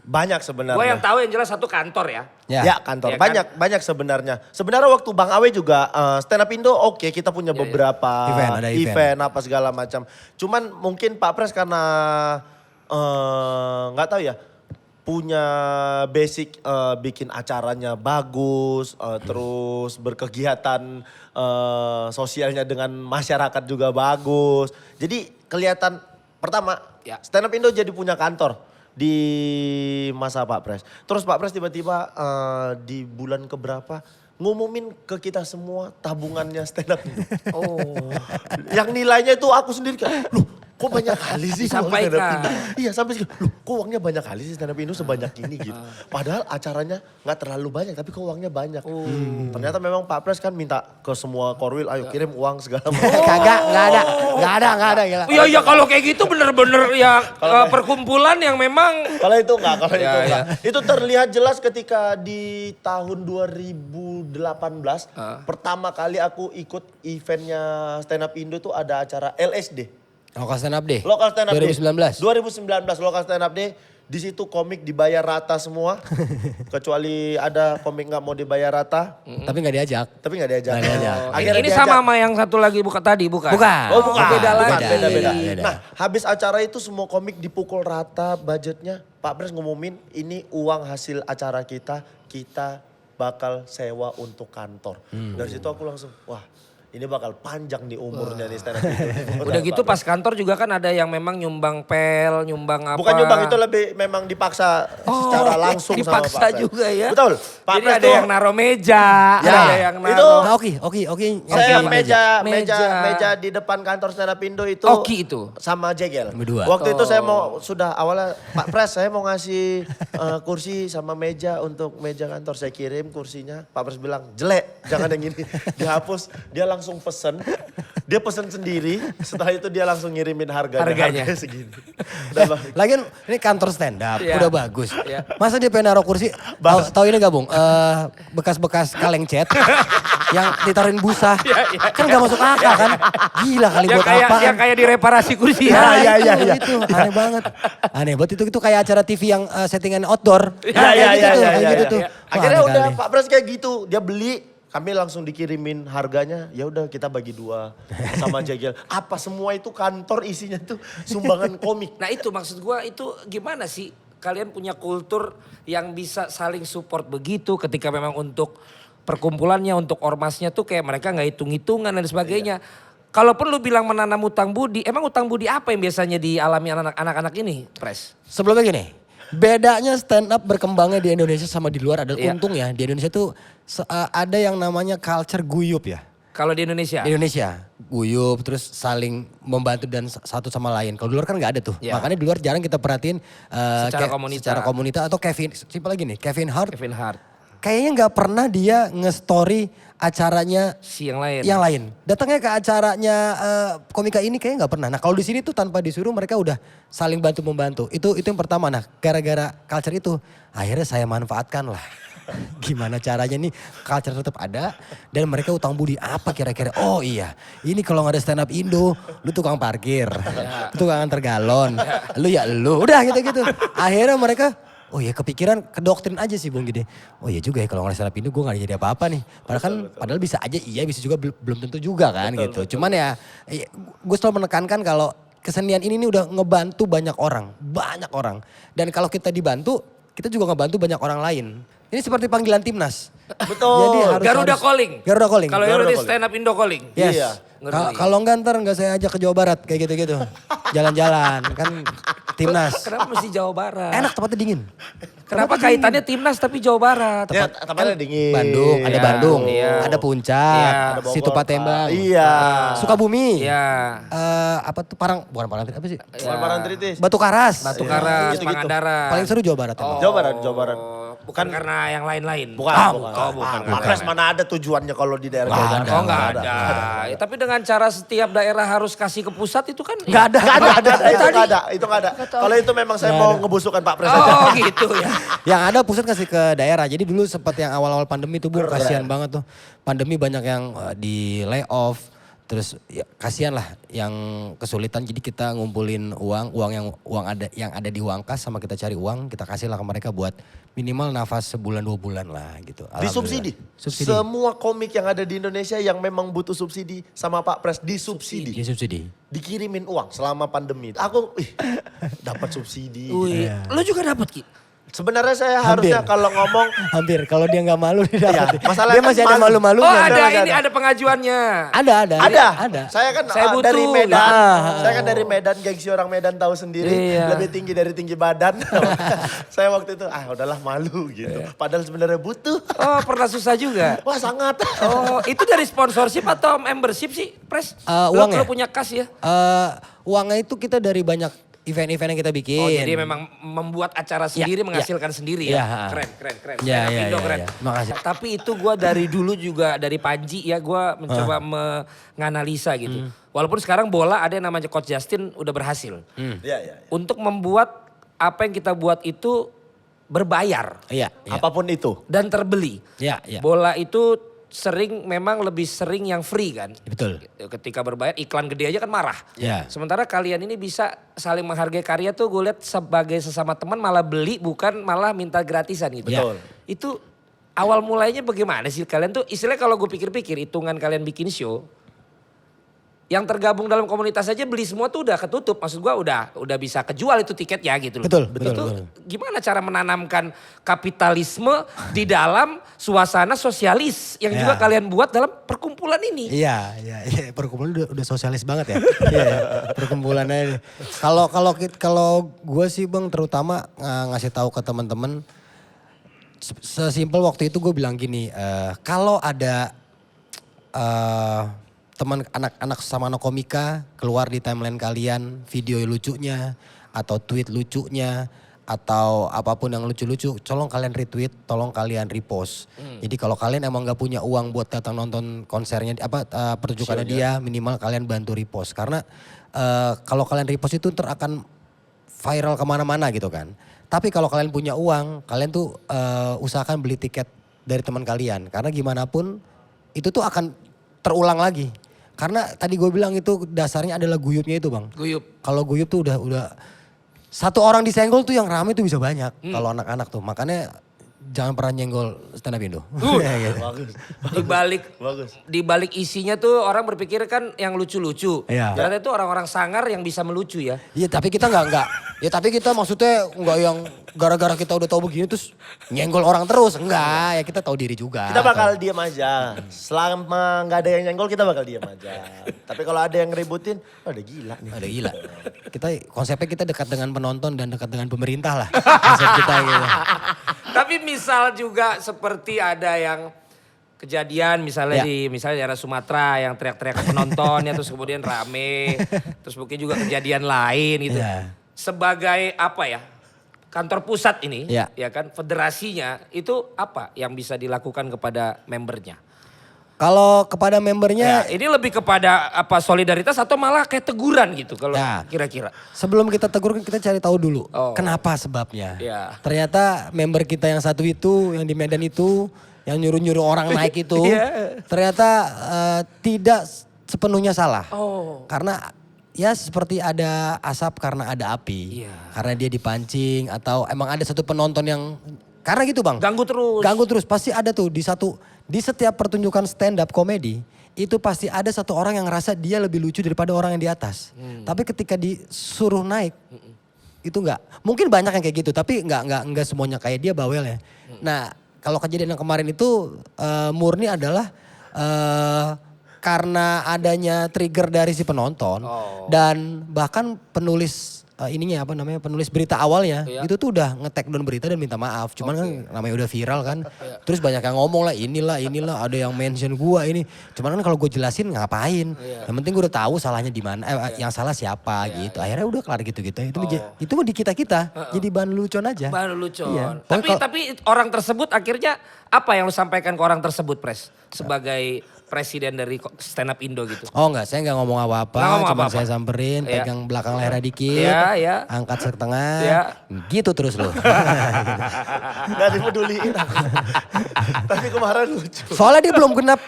Banyak sebenarnya. Gue yang tahu yang jelas satu kantor ya. Ya kantor, Ya kan? banyak sebenarnya. Sebenarnya waktu Bang Awe juga stand up Indo oke, kita punya beberapa Ada event apa segala macam. Cuman mungkin Pak Pres karena nggak tahu ya, punya basic bikin acaranya bagus, terus berkegiatan sosialnya dengan masyarakat juga bagus. Jadi kelihatan pertama stand up Indo jadi punya kantor di masa Pak Pres. Terus Pak Pres tiba-tiba di bulan keberapa ngumumin ke kita semua tabungannya stand up Indo. Oh. Yang nilainya itu aku sendiri kayak, loh kok banyak kali sih uang Disampaikan. stand up Indo? Iya sampai segitu, loh kok uangnya banyak kali sih stand up Indo sebanyak ini gitu. Padahal acaranya gak terlalu banyak tapi kok uangnya banyak. Ternyata memang Pak Pres kan minta ke semua korwil, ayo kirim uang segala macam. Kagak, nggak ada gila. Iya kalau kayak gitu bener-bener ya perkumpulan yang memang Kalau itu enggak, kalau itu Ya, enggak. Itu terlihat jelas ketika di tahun 2018 pertama kali aku ikut eventnya stand up Indo itu ada acara LSD. Lokal stand up deh. Lokal stand up 2019. 2019 lokal stand up day. Di situ komik dibayar rata semua. Kecuali ada komik nggak mau dibayar rata, Tapi nggak diajak. tapi nggak diajak. Nggak diajak. Akhirnya ini diajak. sama yang satu lagi tadi bukan? Bukan. Oh bukan, beda lagi. beda. Beda. Nah habis acara itu semua komik dipukul rata budgetnya. Pak Pres ngumumin ini uang hasil acara kita bakal sewa untuk kantor. Dari situ aku langsung wah ini bakal panjang nih umurnya nih stand up Indo. Udah gitu pas kantor juga kan ada yang memang nyumbang pel, nyumbang apa. Bukan nyumbang itu lebih memang dipaksa secara langsung sama Pak dipaksa Pres. juga ya. Betul. Pak Jadi Pres ada tuh yang naro meja, Ya, ada yang itu naro. Nah, oke. saya Meja. meja di depan kantor stand up Indo itu Oki itu. sama Jegel. Berdua. Waktu itu saya mau sudah awalnya Pak Pres saya mau ngasih kursi sama meja untuk meja kantor, saya kirim kursinya. Pak Pres bilang jelek, jangan yang ini. Dihapus, dia langsung pesen. Dia pesen sendiri, setelah itu dia langsung ngirimin harganya. Harganya. segini. Udah, Bang. Lagian ini kantor stand up, Iya. udah bagus. Iya. Masa dia pengen naruh kursi, tahu ini gak Bung? Bekas-bekas kaleng cat yang ditaruhin busa. Kan gak masuk akal kan? Gila kali Yang buat kayak apa? yang kayak direparasi kursi Ya, ya. iya. Itu aneh banget. Aneh banget itu kayak acara TV yang settingan outdoor. Iya. Kayak gitu tuh. Wah, Akhirnya aneh udah kali. Pak Pres kayak gitu, dia beli. Kami langsung dikirimin harganya, ya udah kita bagi dua sama Jegel. Apa semua itu kantor isinya tuh sumbangan komik. Nah itu maksud gua itu gimana sih kalian punya kultur yang bisa saling support begitu ketika memang untuk perkumpulannya, untuk ormasnya tuh kayak mereka nggak hitung-hitungan dan sebagainya. Kalaupun lu bilang menanam utang budi, emang utang budi apa yang biasanya dialami anak-anak ini, Pres? Sebelumnya gini, bedanya stand up berkembangnya di Indonesia sama di luar adalah Iya. untung ya. Di Indonesia tuh ada yang namanya culture guyup ya. Kalau di Indonesia? Di Indonesia guyup terus saling membantu dan satu sama lain. Kalau di luar kan nggak ada tuh. Iya. Makanya di luar jarang kita perhatiin Secara kayak komunitas. secara komunitas atau simpel lagi nih, Kevin Hart. Kevin Hart, Kayaknya nggak pernah dia nge-story acaranya si yang lain. yang lain. Datangnya ke acaranya komika ini kayaknya nggak pernah. Nah kalau di sini tuh tanpa disuruh mereka udah saling bantu membantu. Itu yang pertama. Nah gara-gara culture itu akhirnya saya manfaatkan lah. Gimana caranya nih culture tetap ada dan mereka utang budi apa kira-kira. Oh iya ini kalau nggak ada stand up Indo lu tukang parkir. Lu tukang antar galon. Lu ya lu. Udah gitu-gitu. Akhirnya mereka oh ya kepikiran kedoktrin aja sih Bung Gede. Oh iya juga ya kalau nggak stand up Indo gue gak jadi apa-apa nih. Padahal bisa aja iya bisa juga belum tentu juga kan gitu. Cuman ya gue selalu menekankan kalau kesenian ini nih udah ngebantu banyak orang. Banyak orang. Dan kalau kita dibantu kita juga ngebantu banyak orang lain. Ini seperti panggilan timnas. Betul. Jadi harus Garuda calling. Garuda calling. Kalau Garuda Garuda calling. stand up Indo calling. Yes. Iya. Ngeri. Kalau enggak ntar enggak saya ajak ke Jawa Barat kayak gitu-gitu. Jalan-jalan kan timnas. Kenapa mesti Jawa Barat? Enak tempatnya dingin. Kenapa kaitannya timnas tapi Jawa Barat? Ya, tempatnya dingin. Bandung, ada Iya, Bandung, iya. ada Puncak, Iya. Ada Bogor, Situ Patembang, Iya. Sukabumi, Iya. apa tuh bukan Parangtritis apa sih? Parangtritis. Batu Karas. Batu Karas, Gitu-gitu. Pangandaran. Paling seru Jawa Barat. emang. Jawa Barat. Oh, Bukan karena yang lain-lain. Bukan, bukan. Oh, bukan. Pak Pres mana ada tujuannya kalau di daerah Nggak Jawa ada. Oh nggak Barat? ada. Ya, tapi dengan cara setiap daerah harus kasih ke pusat itu kan Nggak ada. Itu nggak ada. Kalau itu memang saya mau ngebusukkan Pak Pres aja. Oh gitu ya. Yang ada pusat kasih ke daerah. Jadi dulu sempat yang awal-awal pandemi tuh, Bu, kasihan banget tuh. Pandemi banyak yang di layoff. Terus ya, kasihan lah yang kesulitan. Jadi kita ngumpulin uang yang ada di uang kas, sama kita cari uang, kita kasih lah ke mereka buat minimal nafas sebulan 2 bulan lah gitu. Disubsidi. Subsidi. Semua komik yang ada di Indonesia yang memang butuh subsidi sama Pak Pres disubsidi. Disubsidi. Dikirimin uang selama pandemi. Aku dapat subsidi. Wih, lu juga dapat Ki? Sebenarnya saya Hampir. harusnya kalau ngomong Hampir, kalau dia nggak malu dia Iya, dapat. masalahnya Dia kan masih ada malu. malu-malunya. Oh ada Ada. ini ada pengajuannya. Ada. Saya kan Saya butuh. dari Medan. Ah. Saya kan dari Medan, gengsi orang Medan tahu sendiri. Iya. Lebih tinggi dari tinggi badan. Saya waktu itu udahlah malu gitu. Padahal sebenarnya butuh. Oh pernah susah juga. Wah sangat. Oh itu dari sponsorship atau membership sih Pres? Uangnya? Lu punya kas ya? Uangnya itu kita dari banyak event-event yang kita bikin. Oh jadi memang membuat acara sendiri menghasilkan sendiri ya? Ya. Keren. Ya, Keren, ya, Indo ya, keren. ya. Makasih. Tapi itu gue dari dulu juga dari Panji ya gue mencoba menganalisa gitu. Walaupun sekarang bola ada yang namanya Coach Justin udah berhasil. Iya. Untuk membuat apa yang kita buat itu berbayar Iya. Apapun itu. dan terbeli. Iya. Bola itu memang lebih sering yang free kan. Betul. Ketika berbayar iklan gede aja kan marah. Iya. Sementara kalian ini bisa saling menghargai karya tuh gue lihat sebagai sesama teman malah beli bukan malah minta gratisan gitu. Betul. Itu awal mulainya bagaimana sih kalian tuh istilahnya kalau gue pikir-pikir hitungan kalian bikin show. Yang tergabung dalam komunitas aja beli semua tuh udah ketutup. Maksud gue udah bisa kejual itu tiket ya gitu loh. Betul. Itu gimana cara menanamkan kapitalisme di dalam suasana sosialis yang juga kalian buat dalam perkumpulan ini. Iya. Perkumpulan udah sosialis banget ya. Iya. Perkumpulannya. Kalau gue sih Bang terutama ngasih tahu ke teman-teman, sesimpel waktu itu gue bilang gini, kalau ada teman anak-anak sama anak komika keluar di timeline kalian video lucunya atau tweet lucunya atau apapun yang lucu-lucu, tolong kalian retweet, tolong kalian repost. Jadi kalau kalian emang nggak punya uang buat datang nonton konsernya pertunjukannya dia, minimal kalian bantu repost karena kalau kalian repost itu akan viral kemana-mana gitu kan. Tapi kalau kalian punya uang, kalian tuh usahakan beli tiket dari teman kalian karena gimana pun itu tuh akan terulang lagi. Karena tadi gue bilang itu dasarnya adalah guyupnya itu Bang. Guyup. Kalau guyup tuh udah satu orang disenggol tuh yang rame tuh bisa banyak. Kalau anak-anak tuh makanya jangan pernah nyenggol stand up Indo. Gitu. Bagus. Di balik isinya tuh orang berpikir kan yang lucu-lucu. Iya. Ternyata itu orang-orang sangar yang bisa melucu ya. Iya tapi kita enggak. Ya tapi kita maksudnya enggak yang gara-gara kita udah tahu begini terus nyenggol orang terus. Enggak, ya kita tahu diri juga. Kita bakal diam aja. Selama nggak ada yang nyenggol kita bakal diam aja. Tapi kalau ada yang ngeributin, ada gila nih. Ada gila. Konsepnya kita dekat dengan penonton dan dekat dengan pemerintah lah. Konsep kita gitu. Tapi misal juga seperti ada yang kejadian misalnya misalnya daerah Sumatera yang teriak-teriak ke penonton ya terus kemudian rame. Terus mungkin juga kejadian lain gitu. Iya. Sebagai apa ya? Kantor pusat ini Ya. ya kan federasinya itu apa yang bisa dilakukan kepada membernya? Kalau kepada membernya Ya, ini lebih kepada apa solidaritas atau malah kayak teguran gitu kalau Ya. kira-kira. sebelum kita tegur kita cari tahu dulu Oh. kenapa sebabnya. Ya. Ternyata member kita yang satu itu yang di Medan itu yang nyuruh-nyuruh orang naik itu Iya. ternyata tidak sepenuhnya salah. Oh. Karena ya seperti ada asap karena ada api. Iya. Karena dia dipancing atau emang ada satu penonton yang karena gitu Bang. Ganggu terus. Ganggu terus pasti ada tuh di setiap pertunjukan stand up komedi itu pasti ada satu orang yang ngerasa dia lebih lucu daripada orang yang di atas. Tapi ketika disuruh naik itu enggak. Mungkin banyak yang kayak gitu tapi enggak semuanya kayak dia bawel ya. Nah, kalau kejadian yang kemarin itu murni adalah karena adanya trigger dari si penonton dan bahkan penulis ininya apa namanya penulis berita awalnya Iya. itu tuh udah nge-take down berita dan minta maaf. Cuman kan namanya udah viral kan. Terus banyak yang ngomong lah inilah ada yang mention gua ini. Cuman kan kalau gue jelasin ngapain. Yang penting gue udah tahu salahnya di mana, yang salah siapa gitu. Akhirnya udah kelar gitu-gitu. Itu mah di kita-kita. Jadi bahan lucuan aja. Baru lucon. Iya. Tapi orang tersebut akhirnya apa yang lu sampaikan ke orang tersebut, Pres? Sebagai presiden dari stand up Indo gitu. Oh enggak, saya enggak ngomong Nggak apa-apa, ngomong cuma apa-apa. saya samperin, Iya. pegang belakang lehernya dikit, Iya. angkat setengah, Iya. gitu terus loh. Gak dipeduliin aku. Tapi kemarin lucu. Soalnya dia belum genap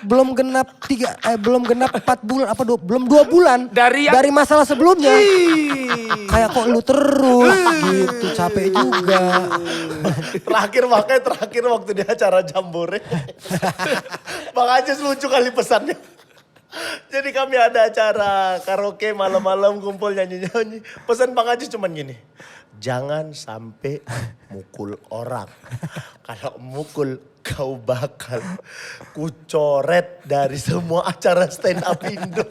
4 bulan belum 2 bulan Dari yang- dari masalah sebelumnya. Kayak kok lu terus gitu, capek juga. Terakhir waktu di acara Jambore. Bang Ajis lucu kali pesannya. Jadi kami ada acara karaoke malam-malam kumpul nyanyi-nyanyi. Pesan Bang Ajis cuman gini. Jangan sampai mukul orang. Kalau mukul kau bakal kucoret dari semua acara stand up Indo.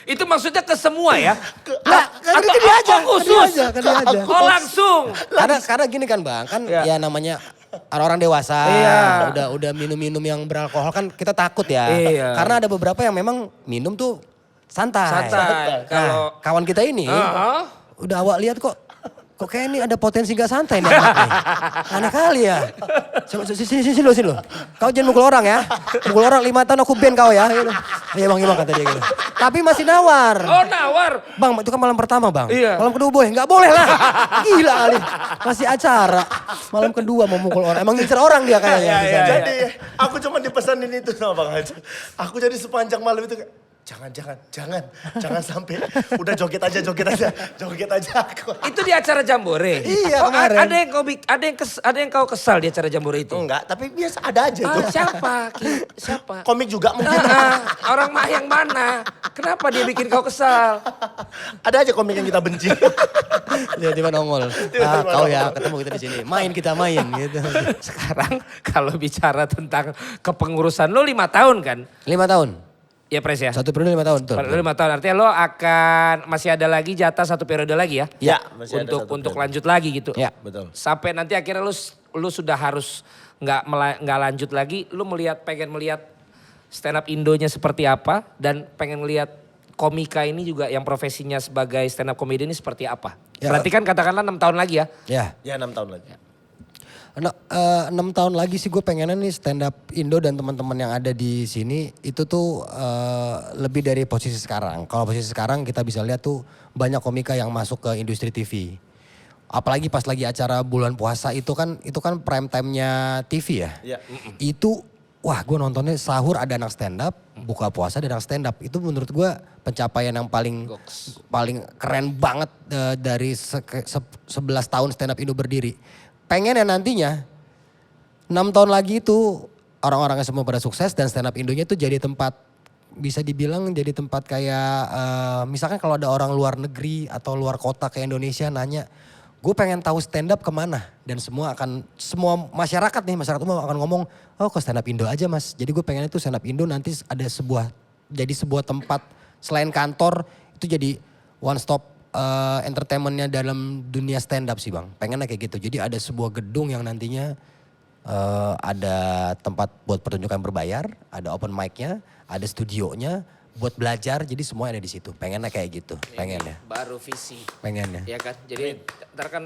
Itu maksudnya ke semua ya? Nah, kan Atau dia aja, apa khusus? kan dia aja. Oh langsung. Karena gini kan Bang, kan Iya. ya namanya orang-orang dewasa, Iya. udah minum-minum yang beralkohol kan kita takut ya. Iya. Karena ada beberapa yang memang minum tuh santai. Santai. Nah, Kalau- kawan kita ini Heeh. udah awak lihat kok kayak ini ada potensi gak santai nih anak nih. Aneh kali ya. Sini lo. Kau jangan mukul orang ya. Mukul orang 5 tahun aku ban kau ya. Gitu. Iya bang kata dia gitu. Tapi masih nawar. Oh nawar. Bang itu kan malam pertama bang. Iya. Malam kedua boleh? Gak boleh lah. Gila kali. Masih acara. Malam kedua mau mukul orang. Emang ngincer orang dia kayaknya. Iya, di iya, sana. Jadi aku cuma dipesanin itu sama Bang Ajis. Aku jadi sepanjang malam itu kayak, jangan sampai udah joget aja aku. Itu di acara Jambore. Iya, Oh, kemarin. ada yang kau kesal di acara Jambore itu. Enggak, tapi biasa ada aja tuh. Siapa? Siapa? Komik juga mungkin. Orang mah yang mana? Kenapa dia bikin kau kesal? Ada aja komik yang kita benci. Tiba-tiba nongol. Tiba-tiba Kau ya nongol. ketemu kita di sini. Main gitu. Sekarang kalau bicara tentang kepengurusan lo 5 tahun kan? 5 tahun. Ya Pres ya? 1 periode 5 tahun tuh. Lo 5 tahun artinya lo akan masih ada lagi jatah 1 periode lagi ya? Ya, masih ada Untuk 1 periode. lanjut lagi gitu. Ya. Betul. Sampai nanti akhirnya lu sudah harus nggak lanjut lagi, lu pengen melihat stand up Indonya seperti apa dan pengen melihat komika ini juga yang profesinya sebagai stand up comedian ini seperti apa. Ya. Berarti kan katakanlah 6 tahun lagi ya. Ya. Ya 6 tahun lagi. 6 tahun lagi sih gue pengennya nih stand up Indo dan teman-teman yang ada di sini itu tuh lebih dari posisi sekarang. Kalau posisi sekarang kita bisa lihat tuh banyak komika yang masuk ke industri TV. Apalagi pas lagi acara bulan puasa itu kan prime time-nya TV ya. Iya. Itu wah gue nontonnya sahur ada anak stand up, buka puasa ada anak stand up. Itu menurut gue pencapaian yang paling keren banget dari 11 tahun stand up Indo berdiri. Pengen ya nantinya 6 tahun lagi itu orang-orangnya semua pada sukses dan stand up Indonya itu jadi tempat bisa dibilang jadi tempat kayak misalkan kalau ada orang luar negeri atau luar kota ke Indonesia nanya gue pengen tahu stand up kemana dan semua masyarakat umum akan ngomong oh ke stand up Indo aja mas. Jadi gue pengen itu stand up Indo nanti ada sebuah tempat selain kantor itu jadi one stop entertainmentnya dalam dunia stand up sih bang. Pengennya kayak gitu. Jadi ada sebuah gedung yang nantinya ada tempat buat pertunjukan berbayar, ada open mic-nya, ada studionya buat belajar. Jadi semua ada di situ. Pengennya kayak gitu. Pengennya. Baru visi. Pengennya. Ya kan, jadi ntar kan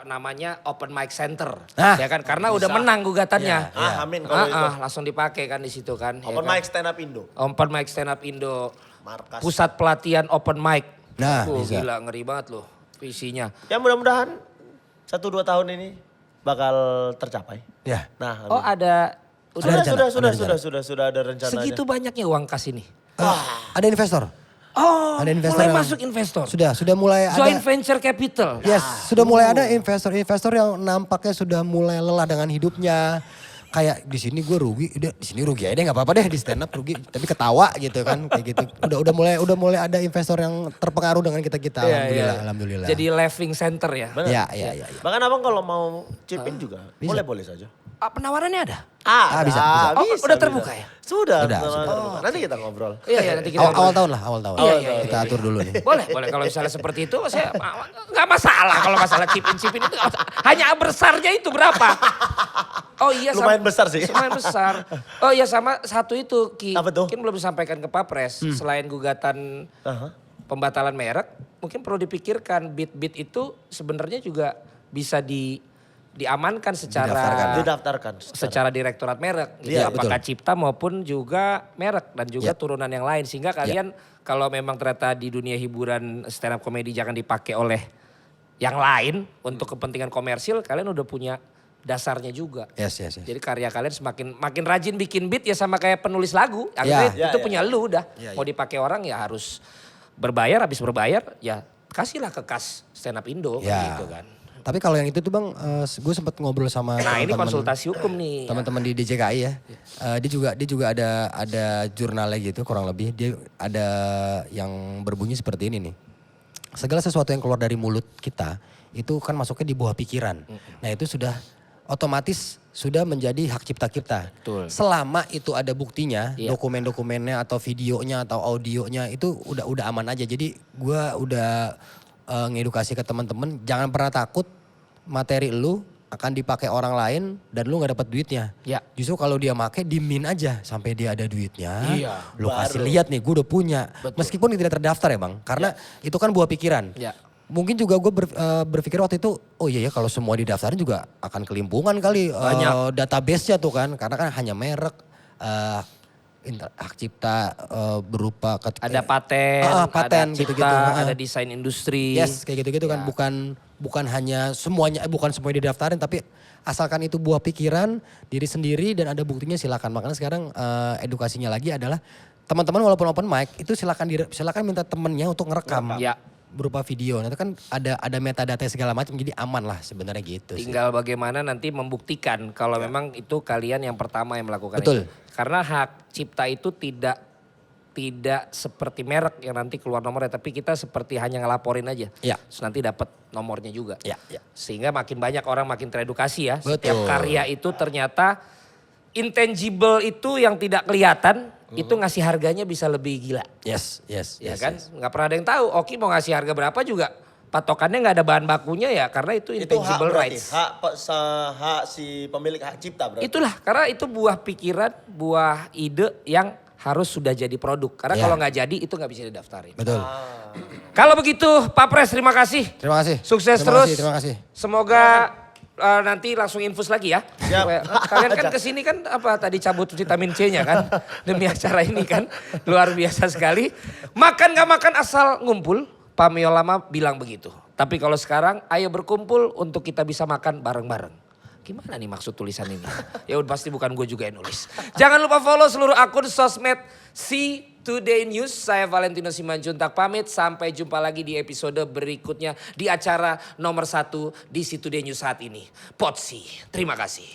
namanya Open Mic Center, Ah, ya kan, karena udah menang gugatannya. Ah, amin kalau itu. Langsung dipakai kan di situ kan. ya Open kan? mic stand up Indo. Open Mic Stand Up Indo, Markas. pusat pelatihan Open Mic. Nah, bisa. Gila ngeri banget loh visinya. Ya mudah-mudahan 1-2 tahun ini bakal tercapai. Ya. Nah, Oh amin. ada sudah ada rencananya. segitu banyaknya uang kas ini. Ada investor. Oh, Ada investor mulai yang- masuk investor. Sudah mulai Joint ada. venture capital. Yes, sudah mulai ada investor-investor yang nampaknya sudah mulai lelah dengan hidupnya. Kayak di sini gue rugi, udah di sini rugi aja deh nggak apa-apa deh di stand up rugi, tapi ketawa gitu kan kayak gitu. Udah mulai ada investor yang terpengaruh dengan kita Iya, alhamdulillah. Jadi laughing center ya. Benar. Ya. Bahkan abang kalau mau chip in juga boleh-boleh saja. Penawarannya ada? bisa. Oh, udah terbuka ya? Sudah. Sudah. Terbuka. Nanti kita ngobrol. Iya, nanti kita Awal tahun lah, awal tahun. Iya. Kita atur dulu nih. Boleh kalau misalnya seperti itu saya nggak masalah kalau masalah chip in itu nggak masalah. Hanya besarnya itu berapa? Oh iya Lumayan besar sih. Lumayan besar. Oh iya sama satu itu Ki. Apa tuh? Mungkin belum disampaikan ke Papres selain gugatan pembatalan merek, mungkin perlu dipikirkan bit itu sebenarnya juga bisa diamankan Didaftarkan. secara direktorat merek gitu. Iya, Apakah betul. cipta maupun juga merek dan juga Iya. turunan yang lain sehingga kalian kalau memang ternyata di dunia hiburan stand up comedy jangan dipakai oleh yang lain untuk kepentingan komersil, kalian udah punya dasarnya juga. Yes. Jadi karya kalian makin rajin bikin beat ya sama kayak penulis lagu. Ya. Itu punya lu udah. Ya. Mau dipakai orang ya harus berbayar, habis berbayar ya kasihlah ke kas stand up Indo Ya. gitu kan. Tapi kalau yang itu tuh Bang, gue sempat ngobrol sama Nah ini teman-teman- konsultasi hukum nih. teman-teman di DJKI ya. Dia juga ada jurnalnya gitu kurang lebih. Dia ada yang berbunyi seperti ini nih. Segala sesuatu yang keluar dari mulut kita itu kan masuknya di buah pikiran. Nah itu sudah otomatis sudah menjadi hak cipta kita. Betul. Selama itu ada buktinya, Iya. dokumen-dokumennya atau videonya atau audionya itu udah aman aja. Jadi gue udah ngedukasi ke teman-teman jangan pernah takut materi lu akan dipakai orang lain dan lu nggak dapat duitnya. Ya. Justru kalau dia make dimin aja sampai dia ada duitnya. Iya. Lu kasih lihat nih gue udah punya. Meskipun tidak terdaftar ya Bang. Karena itu kan buah pikiran. Ya. Mungkin juga gue berpikir waktu itu, oh iya ya kalau semua didaftarin juga akan kelimpungan kali database-nya tuh kan. Karena kan hanya merek, hak cipta berupa Ada paten, paten ada gitu-gitu. cipta, ada desain industri. Yes, kayak gitu-gitu kan bukan hanya semuanya bukan semuanya didaftarin tapi asalkan itu buah pikiran diri sendiri dan ada buktinya silakan. Makanya sekarang edukasinya lagi adalah teman-teman walaupun open mic itu silakan minta temennya untuk ngerekam. Ya. Berupa video. Nanti kan ada metadata segala macam jadi aman lah sebenarnya gitu sih. Tinggal bagaimana nanti membuktikan kalau memang itu kalian yang pertama yang melakukan Betul. itu. Karena hak cipta itu tidak seperti merek yang nanti keluar nomornya, tapi kita seperti hanya ngelaporin aja. Ya. Terus nanti dapat nomornya juga. Ya. Sehingga makin banyak orang makin teredukasi ya. Betul. Setiap karya itu ternyata intangible itu yang tidak kelihatan itu ngasih harganya bisa lebih gila. Yes. Ya kan? Nggak pernah ada yang tahu. Oki mau ngasih harga berapa juga patokannya nggak ada bahan bakunya ya karena itu Itu hak intangible berarti, rights. hak si pemilik hak cipta berarti. Itulah karena itu buah pikiran, buah ide yang harus sudah jadi produk. Karena Ya. kalau nggak jadi itu nggak bisa didaftarin. Betul. Kalau begitu Pak Pres terima kasih. Terima kasih. Sukses Terima terus. kasih, terima kasih. Semoga nanti langsung infus lagi ya. Siap. Kalian kan kesini kan apa tadi cabut vitamin C-nya kan. Demi acara ini kan. Luar biasa sekali. Makan gak makan asal ngumpul. Pak Mio Lama bilang begitu. Tapi kalau sekarang ayo berkumpul untuk kita bisa makan bareng-bareng. Gimana nih maksud tulisan ini? Ya udah pasti bukan gue juga yang nulis. Jangan lupa follow seluruh akun sosmed Si Today News. Saya Valentino Simanjuntak pamit. Sampai jumpa lagi di episode berikutnya di acara nomor 1 di Si Today News saat ini. Potsi. Terima kasih.